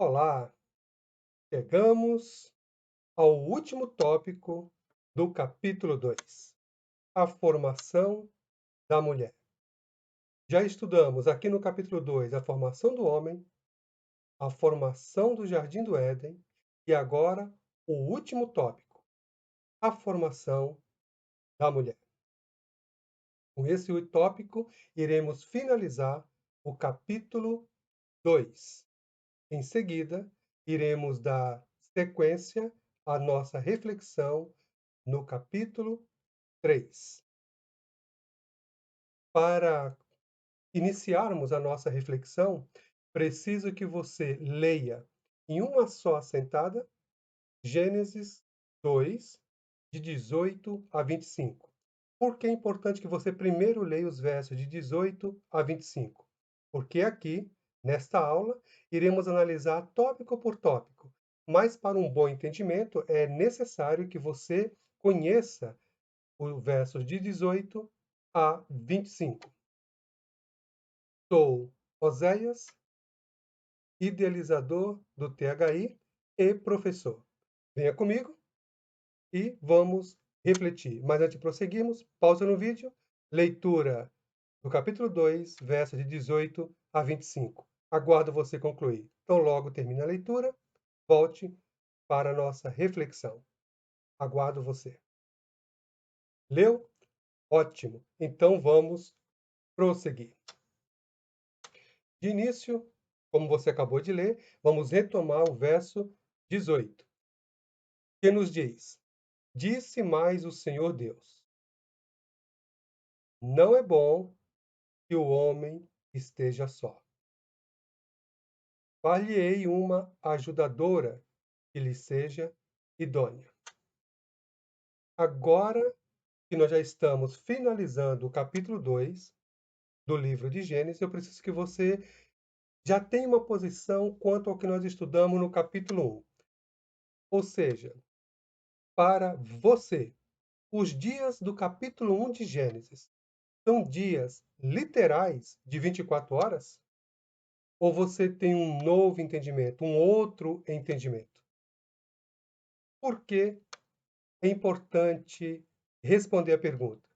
Olá, chegamos ao último tópico do capítulo 2, a formação da mulher. Já estudamos aqui no capítulo 2 a formação do homem, a formação do Jardim do Éden e agora o último tópico, a formação da mulher. Com esse tópico, iremos finalizar o capítulo 2. Em seguida, iremos dar sequência à nossa reflexão no capítulo 3. Para iniciarmos a nossa reflexão, preciso que você leia em uma só sentada Gênesis 2, de 18 a 25. Por que é importante que você primeiro leia os versos de 18 a 25? Porque aqui, nesta aula, iremos analisar tópico por tópico, mas para um bom entendimento é necessário que você conheça os versos de 18 a 25. Sou Oséias, idealizador do THI e professor. Venha comigo e vamos refletir. Mas antes de prosseguirmos, pausa no vídeo, leitura do capítulo 2, versos de 18 a 25. Aguardo você concluir. Então, logo termine a leitura, volte para a nossa reflexão. Aguardo você. Leu? Ótimo. Então, vamos prosseguir. De início, como você acabou de ler, vamos retomar o verso 18, que nos diz: Disse mais o Senhor Deus: Não é bom que o homem esteja só. Far-lhe-ei uma ajudadora que lhe seja idônea. Agora que nós já estamos finalizando o capítulo 2 do livro de Gênesis, eu preciso que você já tenha uma posição quanto ao que nós estudamos no capítulo 1. Ou seja, para você, os dias do capítulo 1 de Gênesis são dias literais de 24 horas? Ou você tem um novo entendimento, um outro entendimento? Por que é importante responder a pergunta?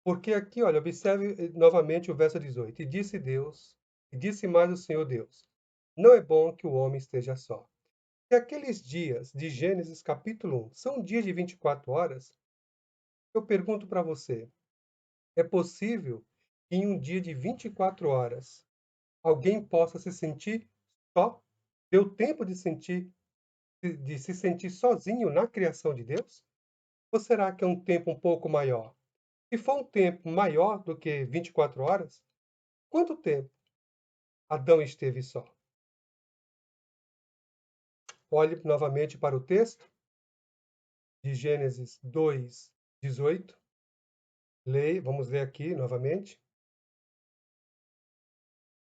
Porque aqui, olha, observe novamente o verso 18. E disse Deus, e disse mais o Senhor Deus: Não é bom que o homem esteja só. Se aqueles dias de Gênesis capítulo 1 são dias de 24 horas, eu pergunto para você: é possível que em um dia de 24 horas alguém possa se sentir só? Deu tempo de se sentir sozinho na criação de Deus? Ou será que é um tempo um pouco maior? Se for um tempo maior do que 24 horas, quanto tempo Adão esteve só? Olhe novamente para o texto de Gênesis 2, 18. Leia, vamos ler aqui novamente.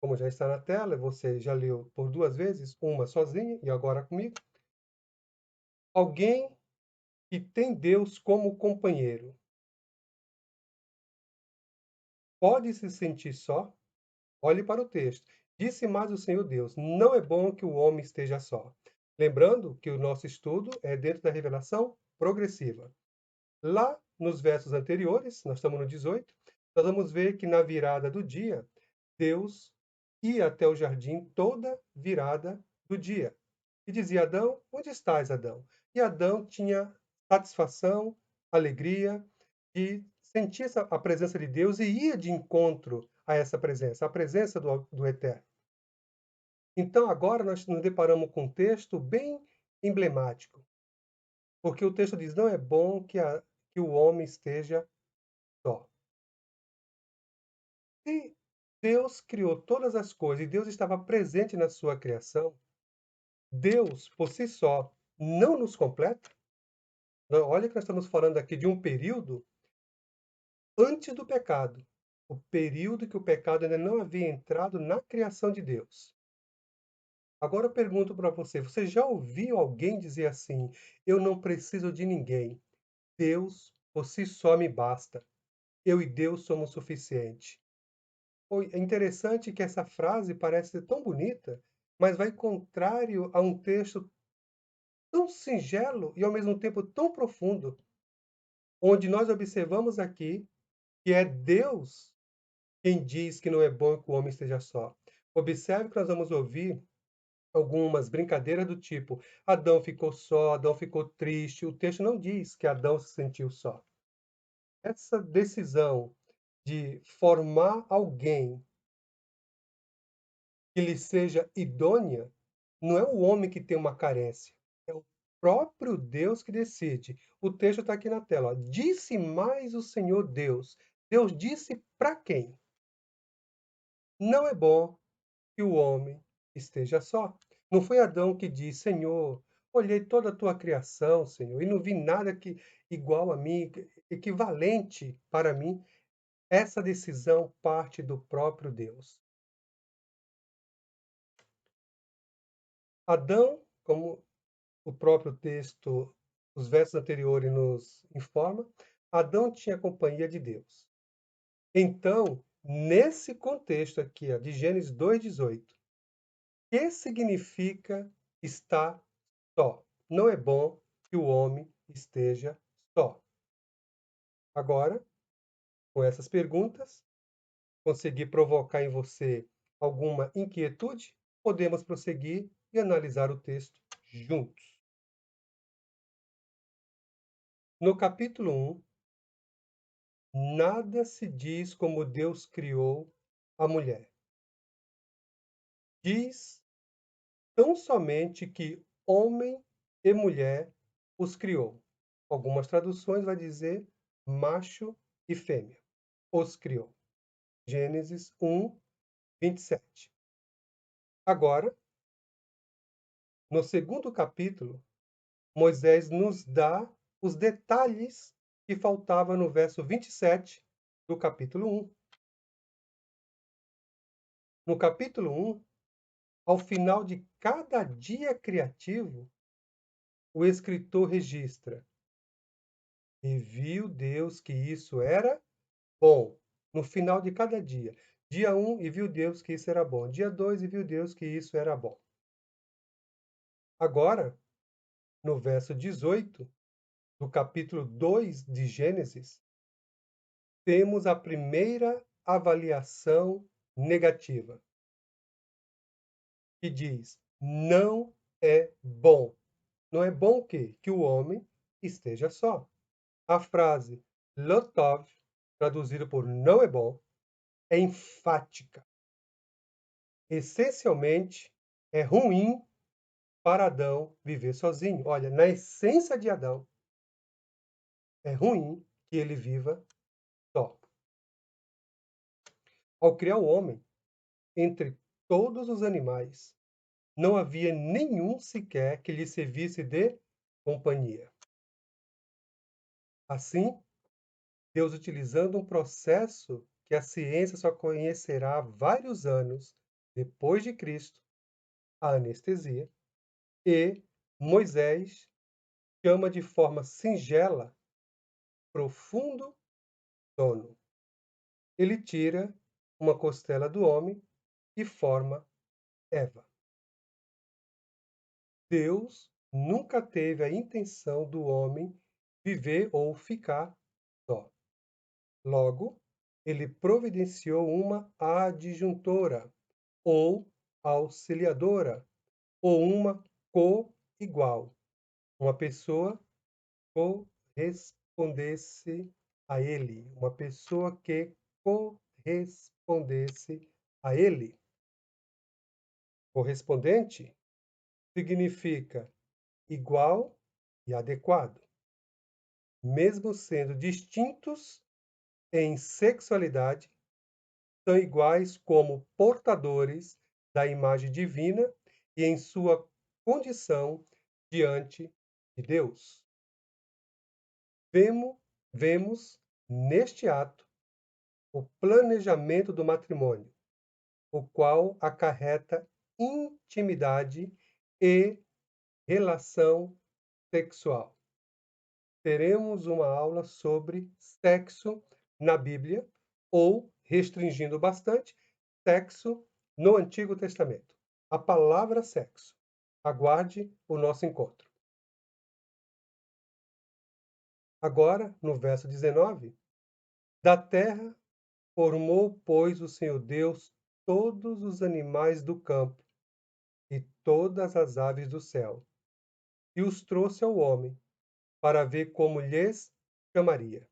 Como já está na tela, você já leu por duas vezes, uma sozinha e agora comigo. Alguém que tem Deus como companheiro pode se sentir só? Olhe para o texto. Disse mais o Senhor Deus: Não é bom que o homem esteja só. Lembrando que o nosso estudo é dentro da revelação progressiva. Lá nos versos anteriores, nós estamos no 18, nós vamos ver que na virada do dia, Deus ia até o jardim toda virada do dia. E dizia: Adão, onde estás, Adão? E Adão tinha satisfação, alegria de sentir a presença de Deus e ia de encontro a essa presença, a presença do Eterno. Então, agora nós nos deparamos com um texto bem emblemático, porque o texto diz: não é bom que o homem esteja só. Se Deus criou todas as coisas e Deus estava presente na sua criação, Deus, por si só, não nos completa? Olha que nós estamos falando aqui de um período antes do pecado, o período que o pecado ainda não havia entrado na criação de Deus. Agora eu pergunto para você, você já ouviu alguém dizer assim: eu não preciso de ninguém, Deus por si só me basta, eu e Deus somos suficiente? É interessante que essa frase parece ser tão bonita, mas vai contrário a um texto tão singelo e ao mesmo tempo tão profundo, onde nós observamos aqui que é Deus quem diz que não é bom que o homem esteja só. Observe que nós vamos ouvir algumas brincadeiras do tipo: Adão ficou só, Adão ficou triste. O texto não diz que Adão se sentiu só. Essa decisão de formar alguém que lhe seja idônea, não é o homem que tem uma carência, é o próprio Deus que decide. O texto está aqui na tela. Ó. Disse mais o Senhor Deus. Deus disse para quem? Não é bom que o homem esteja só. Não foi Adão que disse: Senhor, olhei toda a tua criação, Senhor, e não vi nada que igual a mim, equivalente para mim. Essa decisão parte do próprio Deus. Adão, como o próprio texto, os versos anteriores nos informa, Adão tinha a companhia de Deus. Então, nesse contexto aqui, ó, de Gênesis 2:18, o que significa estar só? Não é bom que o homem esteja só. Agora, com essas perguntas, consegui provocar em você alguma inquietude? Podemos prosseguir e analisar o texto juntos. No capítulo 1, nada se diz como Deus criou a mulher. Diz tão somente que homem e mulher os criou. Algumas traduções vai dizer macho e fêmea os criou. Gênesis 1, 27. Agora, no segundo capítulo, Moisés nos dá os detalhes que faltavam no verso 27 do capítulo 1. No capítulo 1, ao final de cada dia criativo, o escritor registra: e viu Deus que isso era bom. No final de cada dia. Dia 1, e viu Deus que isso era bom. Dia 2, e viu Deus que isso era bom. Agora, no verso 18 do capítulo 2 de Gênesis, temos a primeira avaliação negativa, que diz: não é bom. Não é bom o quê? Que o homem esteja só. A frase Lotov, traduzida por não é bom, é enfática. Essencialmente, é ruim para Adão viver sozinho. Olha, na essência de Adão, é ruim que ele viva só. Ao criar o homem, entre todos os animais, não havia nenhum sequer que lhe servisse de companhia. Assim, Deus, utilizando um processo que a ciência só conhecerá vários anos depois de Cristo, a anestesia, e Moisés chama de forma singela profundo sono. Ele tira uma costela do homem e forma Eva. Deus nunca teve a intenção do homem viver ou ficar só. Logo, ele providenciou uma adjuntora, ou auxiliadora, ou uma co-igual. Uma pessoa correspondesse a ele. Uma pessoa que correspondesse a ele. Correspondente significa igual e adequado. Mesmo sendo distintos em sexualidade, são iguais como portadores da imagem divina e em sua condição diante de Deus. Vemos neste ato o planejamento do matrimônio, o qual acarreta intimidade e relação sexual. Teremos uma aula sobre sexo na Bíblia, ou, restringindo bastante, sexo no Antigo Testamento. a palavra sexo. Aguarde o nosso encontro. Agora, no verso 19, da terra formou, pois, o Senhor Deus todos os animais do campo e todas as aves do céu, e os trouxe ao homem, para ver como lhes chamaria.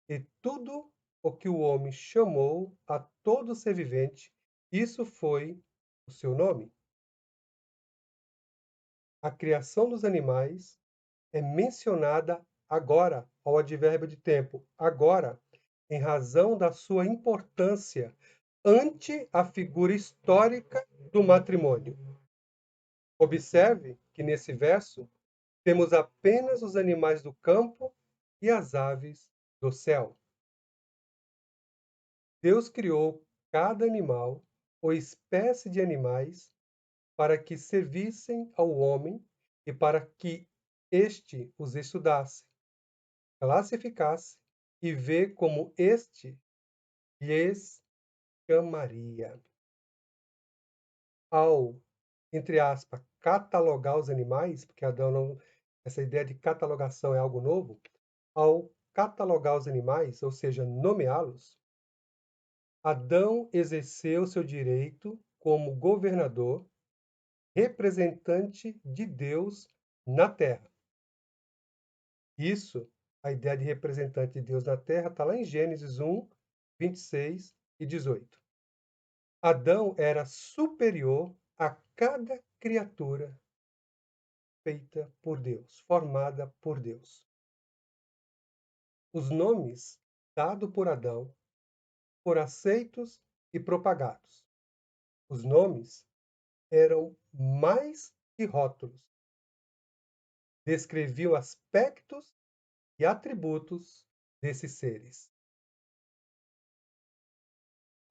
E tudo o que o homem chamou a todo ser vivente, isso foi o seu nome. A criação dos animais é mencionada agora, ao advérbio de tempo, agora, em razão da sua importância ante a figura histórica do matrimônio. Observe que nesse verso temos apenas os animais do campo e as aves do céu. Deus criou cada animal ou espécie de animais para que servissem ao homem e para que este os estudasse, classificasse e vê como este lhes chamaria. Ao, entre aspas, catalogar os animais, porque Adão não, essa ideia de catalogação é algo novo, ao catalogar os animais, ou seja, nomeá-los, Adão exerceu seu direito como governador, representante de Deus na terra. Isso, a ideia de representante de Deus na terra, está lá em Gênesis 1, 26 e 18. Adão era superior a cada criatura feita por Deus, formada por Deus. Os nomes dados por Adão foram aceitos e propagados. Os nomes eram mais que rótulos. Descreviam aspectos e atributos desses seres.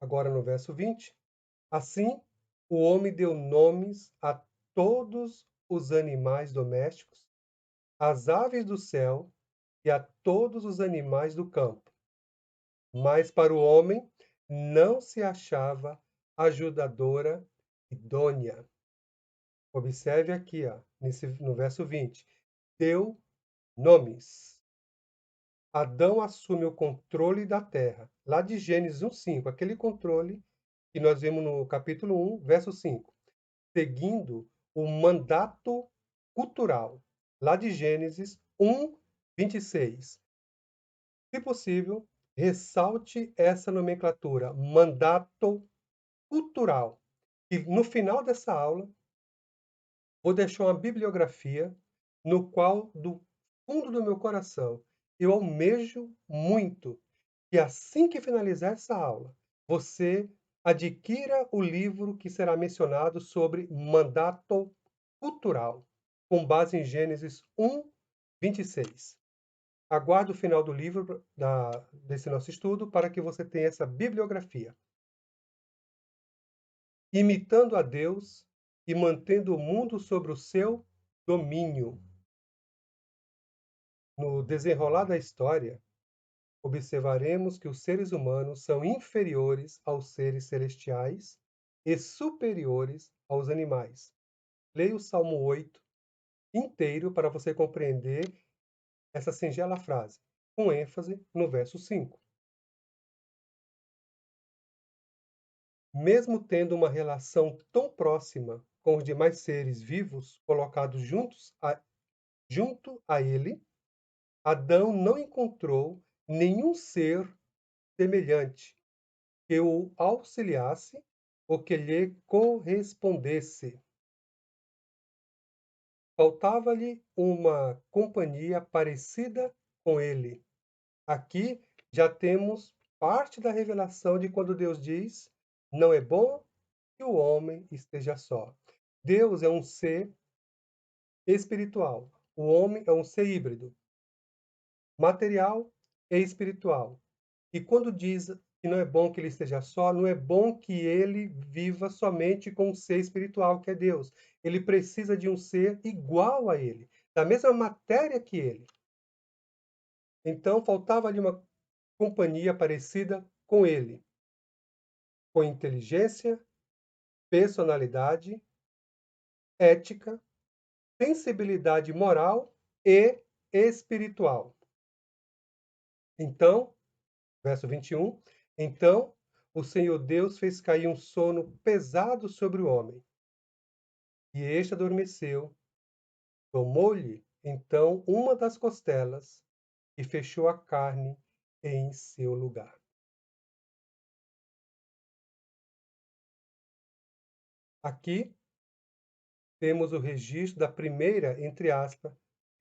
Agora no verso 20. Assim, o homem deu nomes a todos os animais domésticos, às aves do céu e a todos os animais do campo. Mas para o homem não se achava ajudadora idônea. Observe aqui, no verso 20. Deu nomes. Adão assume o controle da terra. Lá de Gênesis 1:5, aquele controle que nós vimos no capítulo 1, verso 5. Seguindo o mandato cultural, lá de Gênesis 1, 26. Se possível, ressalte essa nomenclatura, mandato cultural. E no final dessa aula, vou deixar uma bibliografia no qual, do fundo do meu coração, eu almejo muito que assim que finalizar essa aula, você adquira o livro que será mencionado sobre mandato cultural, com base em Gênesis 1, 26. Aguardo o final do livro desse nosso estudo para que você tenha essa bibliografia. Imitando a Deus e mantendo o mundo sob o seu domínio. No desenrolar da história, observaremos que os seres humanos são inferiores aos seres celestiais e superiores aos animais. Leia o Salmo 8 inteiro para você compreender essa singela frase, com ênfase no verso 5. Mesmo tendo uma relação tão próxima com os demais seres vivos colocados junto a ele, Adão não encontrou nenhum ser semelhante que o auxiliasse ou que lhe correspondesse. Faltava-lhe uma companhia parecida com ele. Aqui já temos parte da revelação de quando Deus diz: não é bom que o homem esteja só. Deus é um ser espiritual. O homem é um ser híbrido, material e espiritual. E quando diz que não é bom que ele esteja só, não é bom que ele viva somente com um ser espiritual, que é Deus. Ele precisa de um ser igual a ele, da mesma matéria que ele. Então, faltava-lhe uma companhia parecida com ele, com inteligência, personalidade, ética, sensibilidade moral e espiritual. Então, verso 21, então o Senhor Deus fez cair um sono pesado sobre o homem, e este adormeceu. Tomou-lhe, então, uma das costelas e fechou a carne em seu lugar. Aqui temos o registro da primeira, entre aspas,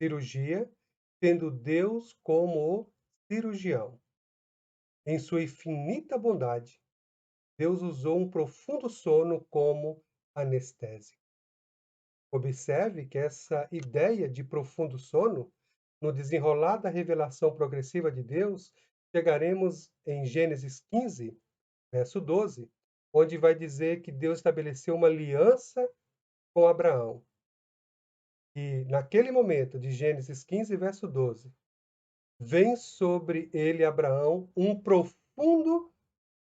cirurgia, tendo Deus como o cirurgião. Em sua infinita bondade, Deus usou um profundo sono como anestésico. Observe que essa ideia de profundo sono, no desenrolar da revelação progressiva de Deus, chegaremos em Gênesis 15, verso 12, onde vai dizer que Deus estabeleceu uma aliança com Abraão. E naquele momento de Gênesis 15, verso 12, vem sobre ele, Abraão, um profundo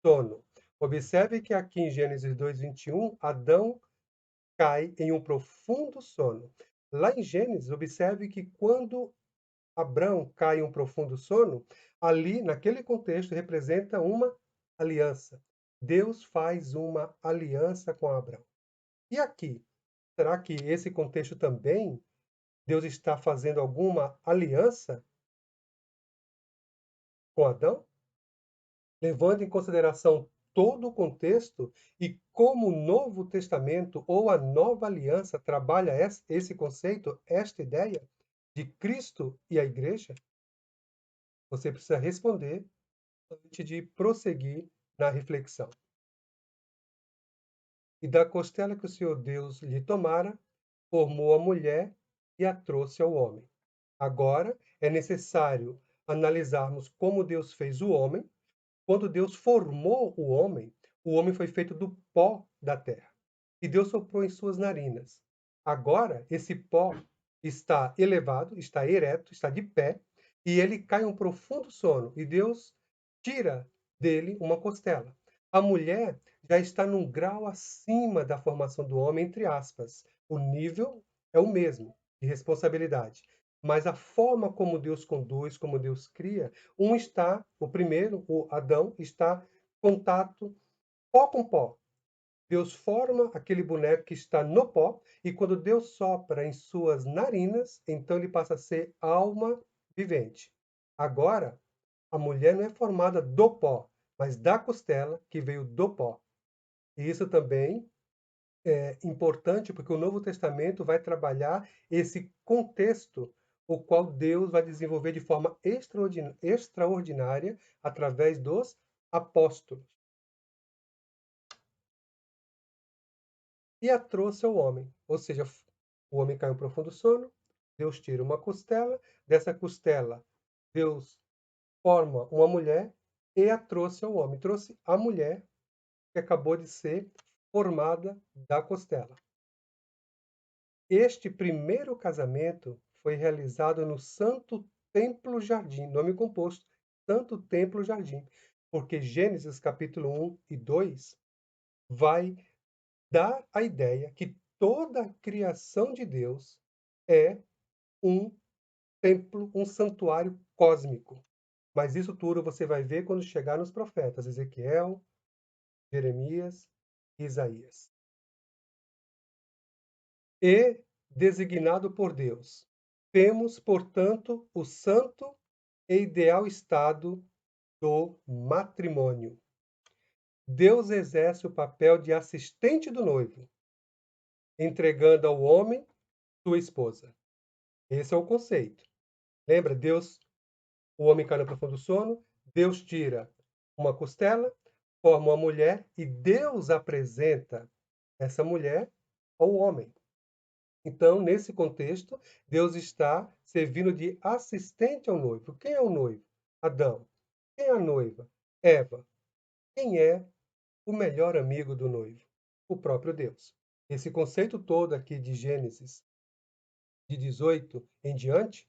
sono. Observe que aqui em Gênesis 2, 21, Adão cai em um profundo sono. Lá em Gênesis, observe que quando Abraão cai em um profundo sono, ali, naquele contexto, representa uma aliança. Deus faz uma aliança com Abraão. E aqui, será que esse contexto também, Deus está fazendo alguma aliança com Adão? Levando em consideração todo o contexto e como o Novo Testamento ou a Nova Aliança trabalha esse conceito, esta ideia de Cristo e a Igreja, você precisa responder antes de prosseguir na reflexão. E da costela que o Senhor Deus lhe tomara, formou a mulher e a trouxe ao homem. Agora é necessário analisarmos como Deus fez o homem. Quando Deus formou o homem foi feito do pó da terra. E Deus soprou em suas narinas. Agora, esse pó está elevado, está ereto, está de pé, e ele cai em um profundo sono. E Deus tira dele uma costela. A mulher já está num grau acima da formação do homem, entre aspas. O nível é o mesmo de responsabilidade. Mas a forma como Deus conduz, como Deus cria, o primeiro, o Adão, está em contato pó com pó. Deus forma aquele boneco que está no pó, e quando Deus sopra em suas narinas, então ele passa a ser alma vivente. Agora, a mulher não é formada do pó, mas da costela que veio do pó. E isso também é importante porque o Novo Testamento vai trabalhar esse contexto, o qual Deus vai desenvolver de forma extraordinária através dos apóstolos. E a trouxe ao homem, ou seja, o homem caiu em profundo sono, Deus tira uma costela, dessa costela Deus forma uma mulher e a trouxe ao homem. Trouxe a mulher que acabou de ser formada da costela. Este primeiro casamento foi realizado no Santo Templo Jardim, nome composto, Santo Templo Jardim, porque Gênesis capítulo 1 e 2 vai dar a ideia que toda a criação de Deus é um templo, um santuário cósmico. Mas isso tudo você vai ver quando chegar nos profetas Ezequiel, Jeremias e Isaías. E designado por Deus. Temos, portanto, o santo e ideal estado do matrimônio. Deus exerce o papel de assistente do noivo, entregando ao homem sua esposa. Esse é o conceito. Lembra? O homem cai no profundo sono, Deus tira uma costela, forma uma mulher e Deus apresenta essa mulher ao homem. Então, nesse contexto, Deus está servindo de assistente ao noivo. Quem é o noivo? Adão. Quem é a noiva? Eva. Quem é o melhor amigo do noivo? O próprio Deus. Esse conceito todo aqui de Gênesis, de 18 em diante,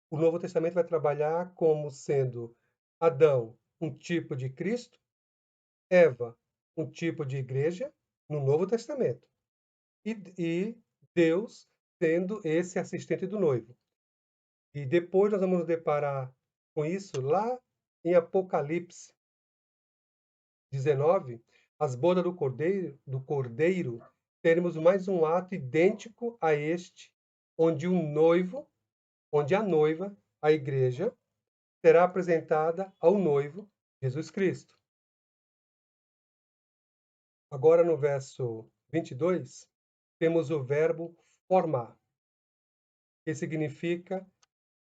o Novo Testamento vai trabalhar como sendo Adão um tipo de Cristo, Eva um tipo de igreja, no Novo Testamento. E Deus sendo esse assistente do noivo. E depois nós vamos nos deparar com isso lá em Apocalipse 19, as bodas do Cordeiro, teremos mais um ato idêntico a este, onde o noivo, onde a noiva, a igreja, será apresentada ao noivo, Jesus Cristo. Agora no verso 22, temos o verbo formar, que significa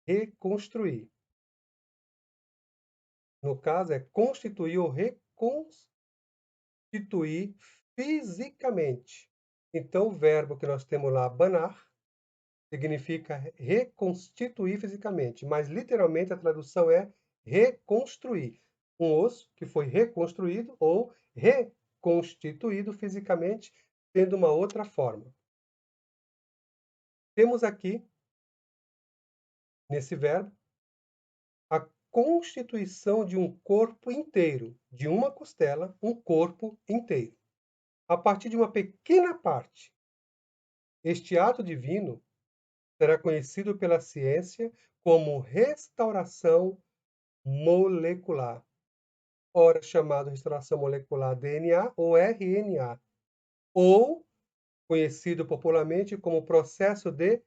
reconstruir. No caso, é constituir ou reconstituir fisicamente. Então, o verbo que nós temos lá, banar, significa reconstituir fisicamente, mas literalmente a tradução é reconstruir. Um osso que foi reconstruído ou reconstituído fisicamente, tendo uma outra forma. Temos aqui, nesse verbo, a constituição de um corpo inteiro, de uma costela, um corpo inteiro. A partir de uma pequena parte. Este ato divino será conhecido pela ciência como restauração molecular, ora chamado restauração molecular DNA ou RNA, ou conhecido popularmente como processo de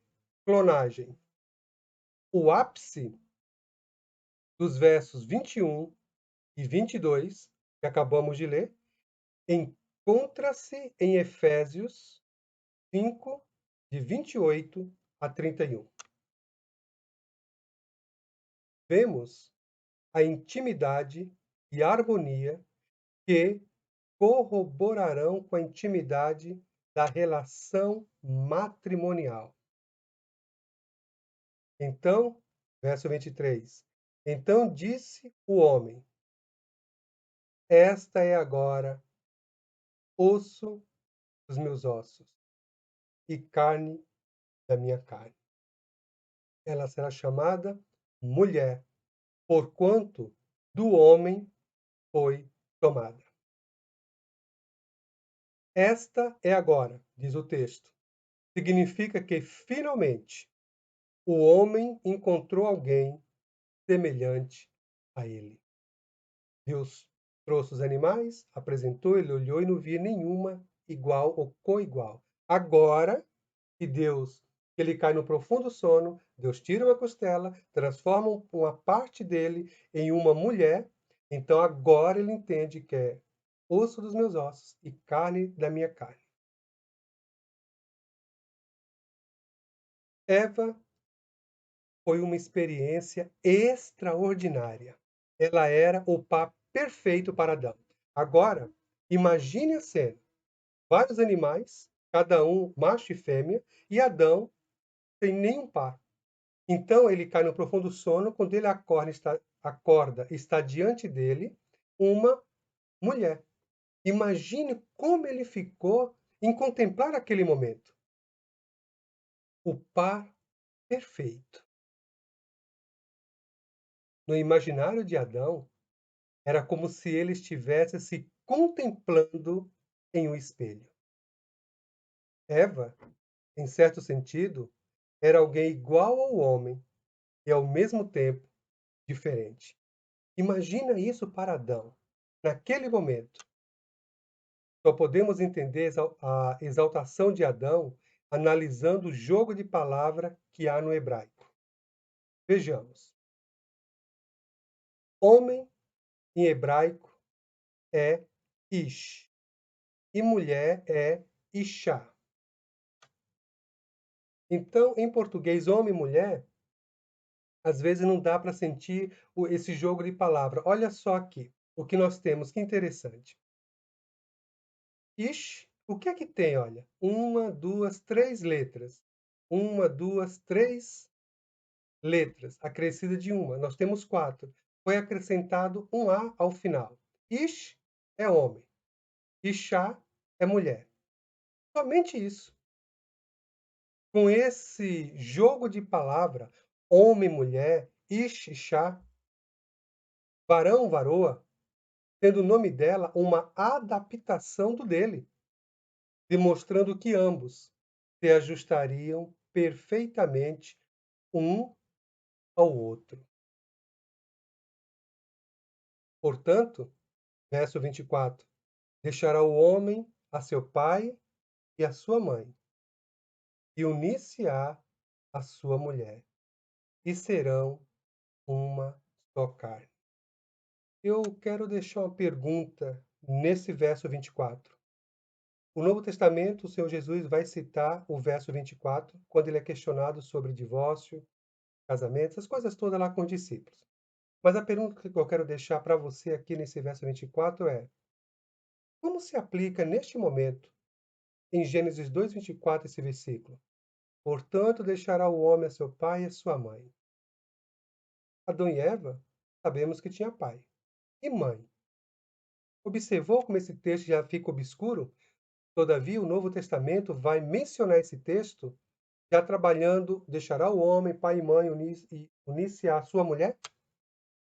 clonagem. O ápice dos versos 21 e 22, que acabamos de ler, encontra-se em Efésios 5, de 28 a 31. Vemos a intimidade e a harmonia que corroborarão com a intimidade da relação matrimonial. Então, verso 23. Então disse o homem: Esta é agora osso dos meus ossos e carne da minha carne. Ela será chamada mulher, porquanto do homem foi tomada. Esta é agora, diz o texto. Significa que finalmente o homem encontrou alguém semelhante a ele. Deus trouxe os animais, apresentou, ele olhou e não via nenhuma igual ou coigual. Agora que ele cai no profundo sono, Deus tira uma costela, transforma uma parte dele em uma mulher, então agora ele entende que é osso dos meus ossos e carne da minha carne. Eva foi uma experiência extraordinária. Ela era o par perfeito para Adão. Agora, imagine a cena: vários animais, cada um macho e fêmea, e Adão sem nenhum par. Então ele cai no profundo sono, quando ele acorda, está diante dele uma mulher. Imagine como ele ficou em contemplar aquele momento. O par perfeito. No imaginário de Adão, era como se ele estivesse se contemplando em um espelho. Eva, em certo sentido, era alguém igual ao homem e, ao mesmo tempo, diferente. Imagina isso para Adão, naquele momento. Só podemos entender a exaltação de Adão analisando o jogo de palavra que há no hebraico. Vejamos. Homem, em hebraico, é Ish, e mulher é Ishá. Então, em português, homem e mulher, às vezes não dá para sentir esse jogo de palavra. Olha só aqui, o que nós temos, que interessante. Ish, o que é que tem? Olha, 1, 2, 3 letras. 1, 2, 3 letras, acrescida de uma. Nós temos 4. Foi acrescentado um A ao final. Ish é homem. Ishá é mulher. Somente isso. Com esse jogo de palavra, homem, mulher, ish, ishá, varão, varoa, tendo o nome dela uma adaptação do dele. demonstrando que ambos se ajustariam perfeitamente um ao outro. Portanto, verso 24, deixará o homem a seu pai e a sua mãe, e unir-se-á a sua mulher, e serão uma só carne. Eu quero deixar uma pergunta nesse verso 24. O Novo Testamento, o Senhor Jesus vai citar o verso 24, quando ele é questionado sobre divórcio, casamento, essas coisas todas lá com os discípulos. Mas a pergunta que eu quero deixar para você aqui nesse verso 24 é: como se aplica neste momento, em Gênesis 2:24, esse versículo? Portanto, deixará o homem a seu pai e a sua mãe. Adão e Eva, sabemos que tinha pai e mãe. Observou como esse texto já fica obscuro? Todavia, o Novo Testamento vai mencionar esse texto já trabalhando, deixará o homem, pai e mãe, unir-se à sua mulher?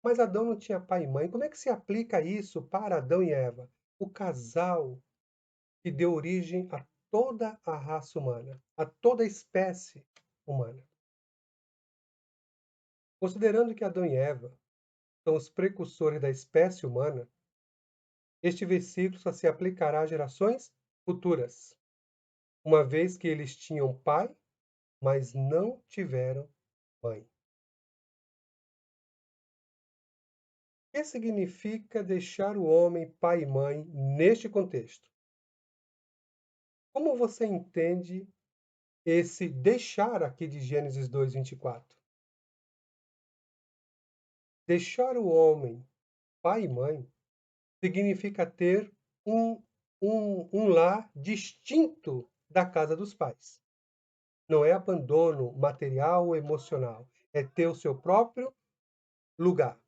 Mas Adão não tinha pai e mãe. Como é que se aplica isso para Adão e Eva? O casal que deu origem a toda a raça humana, a toda a espécie humana. Considerando que Adão e Eva são os precursores da espécie humana, este versículo só se aplicará a gerações futuras, uma vez que eles tinham pai, mas não tiveram mãe. O que significa deixar o homem pai e mãe neste contexto? Como você entende esse deixar aqui de Gênesis 2:24? Deixar o homem pai e mãe significa ter um, um lar distinto da casa dos pais. Não é abandono material ou emocional, é ter o seu próprio lugar.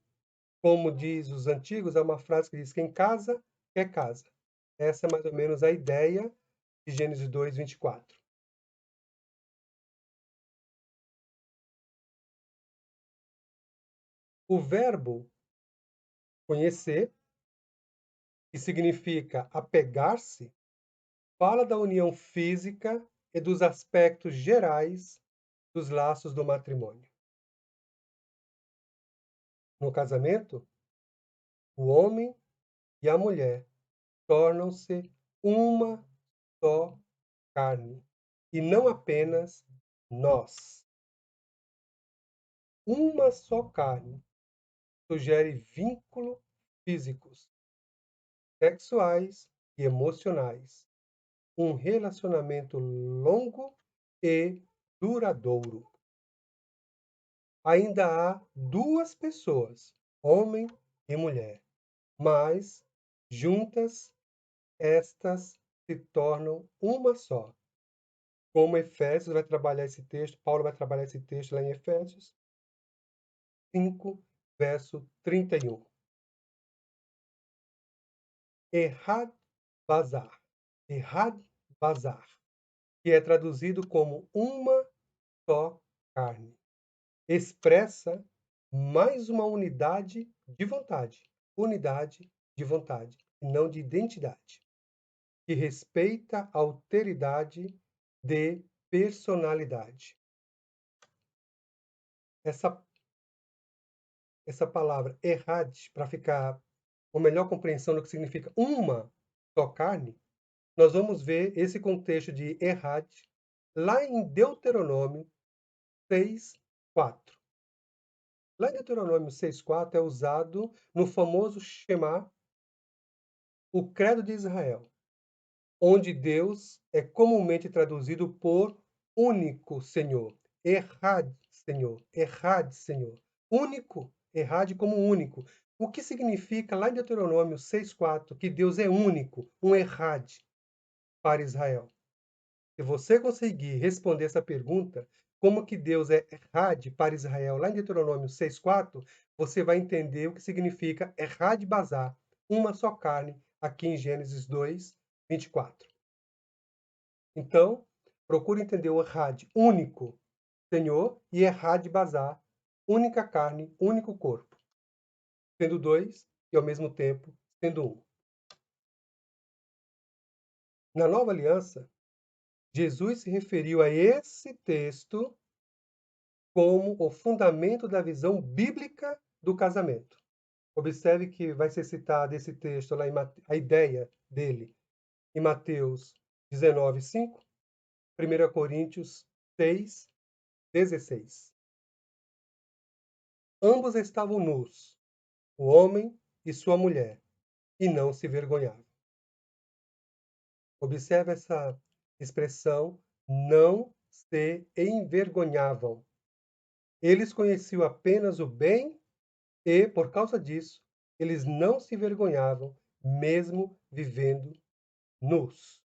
Como diz os antigos, há uma frase que diz: quem casa, quer casa. Essa é mais ou menos a ideia de Gênesis 2:24. O verbo conhecer, que significa apegar-se, fala da união física e dos aspectos gerais dos laços do matrimônio. No casamento, o homem e a mulher tornam-se uma só carne, e não apenas nós. Uma só carne sugere vínculos físicos, sexuais e emocionais, um relacionamento longo e duradouro. Ainda há duas pessoas, homem e mulher, mas juntas estas se tornam uma só. Como Efésios vai trabalhar esse texto, Paulo vai trabalhar esse texto lá em Efésios 5, verso 31. Errad Bazar, Errad Bazar, que é traduzido como uma só carne, expressa mais uma unidade de vontade, e não de identidade, que respeita a alteridade de personalidade. Essa palavra errad, para ficar uma melhor compreensão do que significa uma só carne, nós vamos ver esse contexto de errad lá em Deuteronômio 6:4. Lá em Deuteronômio 6:4 é usado no famoso Shema, o Credo de Israel, onde Deus é comumente traduzido por único Senhor. Errad, Senhor. Errad, Senhor. Único. Errad como único. O que significa lá em Deuteronômio 6:4 que Deus é único, um errad para Israel? Se você conseguir responder essa pergunta, como que Deus é errad para Israel, lá em Deuteronômio 6:4, você vai entender o que significa errad bazar, uma só carne, aqui em Gênesis 2:24. Então, procure entender o errad, único Senhor, e errad bazar, única carne, único corpo, sendo dois e ao mesmo tempo sendo um. Na Nova Aliança, Jesus se referiu a esse texto como o fundamento da visão bíblica do casamento. Observe que vai ser citado esse texto lá a ideia dele em Mateus 19:5, 1 Coríntios 6:16. Ambos estavam nus, o homem e sua mulher, e não se vergonhavam. Observe essa expressão, não se envergonhavam. Eles conheciam apenas o bem e, por causa disso, eles não se vergonhavam, mesmo vivendo nus.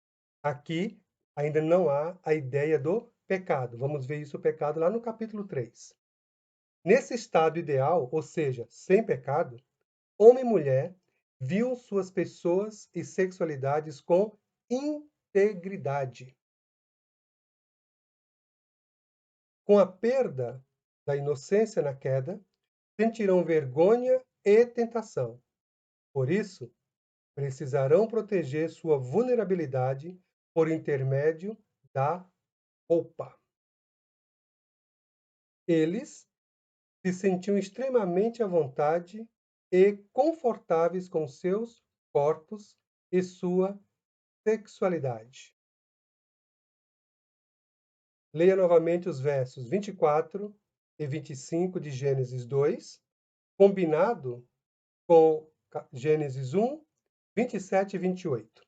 Aqui ainda não há a ideia do pecado. Vamos ver isso, o pecado, lá no capítulo 3. Nesse estado ideal, ou seja, sem pecado, homem e mulher viam suas pessoas e sexualidades com integridade. Com a perda da inocência na queda, sentirão vergonha e tentação. Por isso, precisarão proteger sua vulnerabilidade por intermédio da roupa. Eles se sentiam extremamente à vontade e confortáveis com seus corpos e sua sexualidade. Leia novamente os versos 24 e 25 de Gênesis 2, combinado com Gênesis 1, 27 e 28.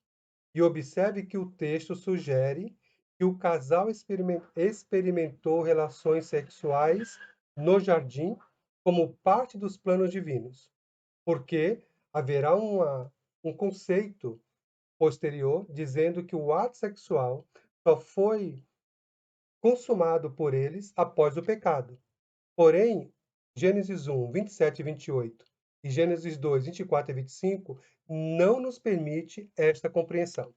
E observe que o texto sugere que o casal experimentou relações sexuais no jardim como parte dos planos divinos, porque haverá um conceito posterior dizendo que o ato sexual só foi consumado por eles após o pecado. Porém, Gênesis 1, 27 e 28 e Gênesis 2, 24 e 25 não nos permite esta compreensão,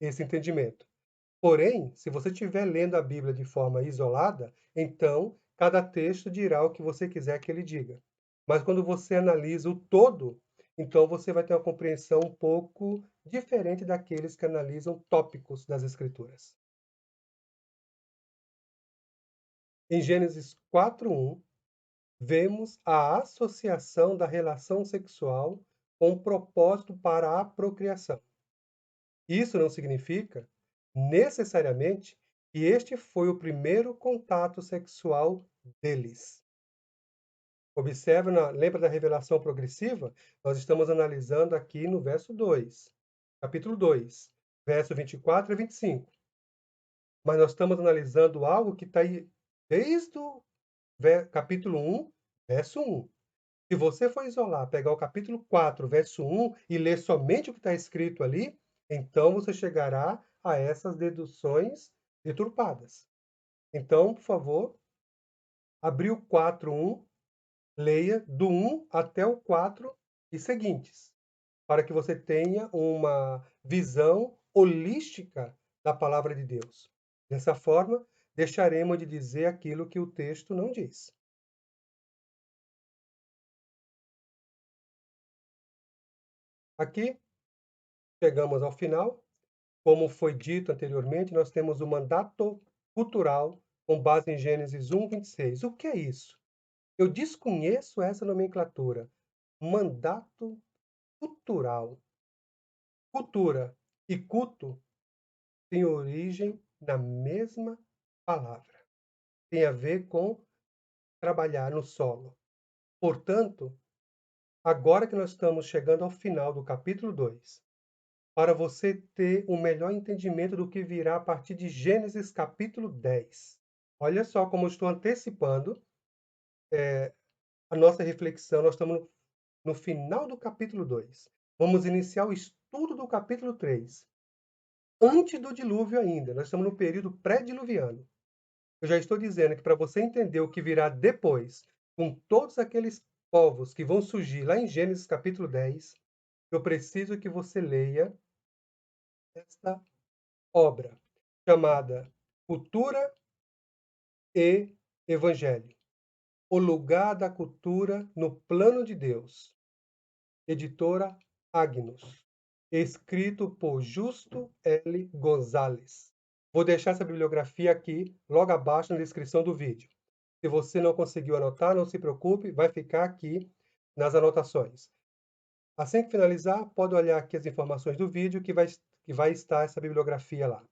esse entendimento. Porém, se você estiver lendo a Bíblia de forma isolada, então cada texto dirá o que você quiser que ele diga. Mas quando você analisa o todo, então você vai ter uma compreensão um pouco diferente daqueles que analisam tópicos das Escrituras. Em Gênesis 4:1, vemos a associação da relação sexual com o propósito para a procriação. Isso não significa, necessariamente, que este foi o primeiro contato sexual deles. Observe, lembra da revelação progressiva? Nós estamos analisando aqui no verso 2, capítulo 2, verso 24 e 25. Mas nós estamos analisando algo que está aí desde o capítulo 1, verso 1. Se você for isolar, pegar o capítulo 4, verso 1 e ler somente o que está escrito ali, então você chegará a essas deduções deturpadas. Então, por favor, abrir o 4:1, leia do 1 até o 4 e seguintes, para que você tenha uma visão holística da palavra de Deus. Dessa forma, deixaremos de dizer aquilo que o texto não diz. Aqui, chegamos ao final. Como foi dito anteriormente, nós temos o mandato cultural com base em Gênesis 1, 26. O que é isso? Eu desconheço essa nomenclatura. Mandato cultural. Cultura e culto têm origem na mesma palavra. Tem a ver com trabalhar no solo. Portanto, agora que nós estamos chegando ao final do capítulo 2, para você ter um melhor entendimento do que virá a partir de Gênesis capítulo 10. Olha só como eu estou antecipando a nossa reflexão. Nós estamos no final do capítulo 2. Vamos iniciar o estudo do capítulo 3. Antes do dilúvio ainda, nós estamos no período pré-diluviano. Eu já estou dizendo que para você entender o que virá depois, com todos aqueles povos que vão surgir lá em Gênesis capítulo 10, eu preciso que você leia esta obra chamada Cultura e Evangelho. O lugar da cultura no plano de Deus. Editora Agnus. escrito por Justo L. Gonzalez. Vou deixar essa bibliografia aqui, logo abaixo na descrição do vídeo. Se você não conseguiu anotar, não se preocupe, vai ficar aqui nas anotações. Assim que finalizar, pode olhar aqui as informações do vídeo que vai estar essa bibliografia lá.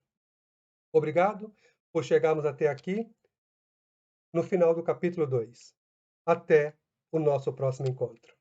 Obrigado por chegarmos até aqui, no final do capítulo 2. Até o nosso próximo encontro.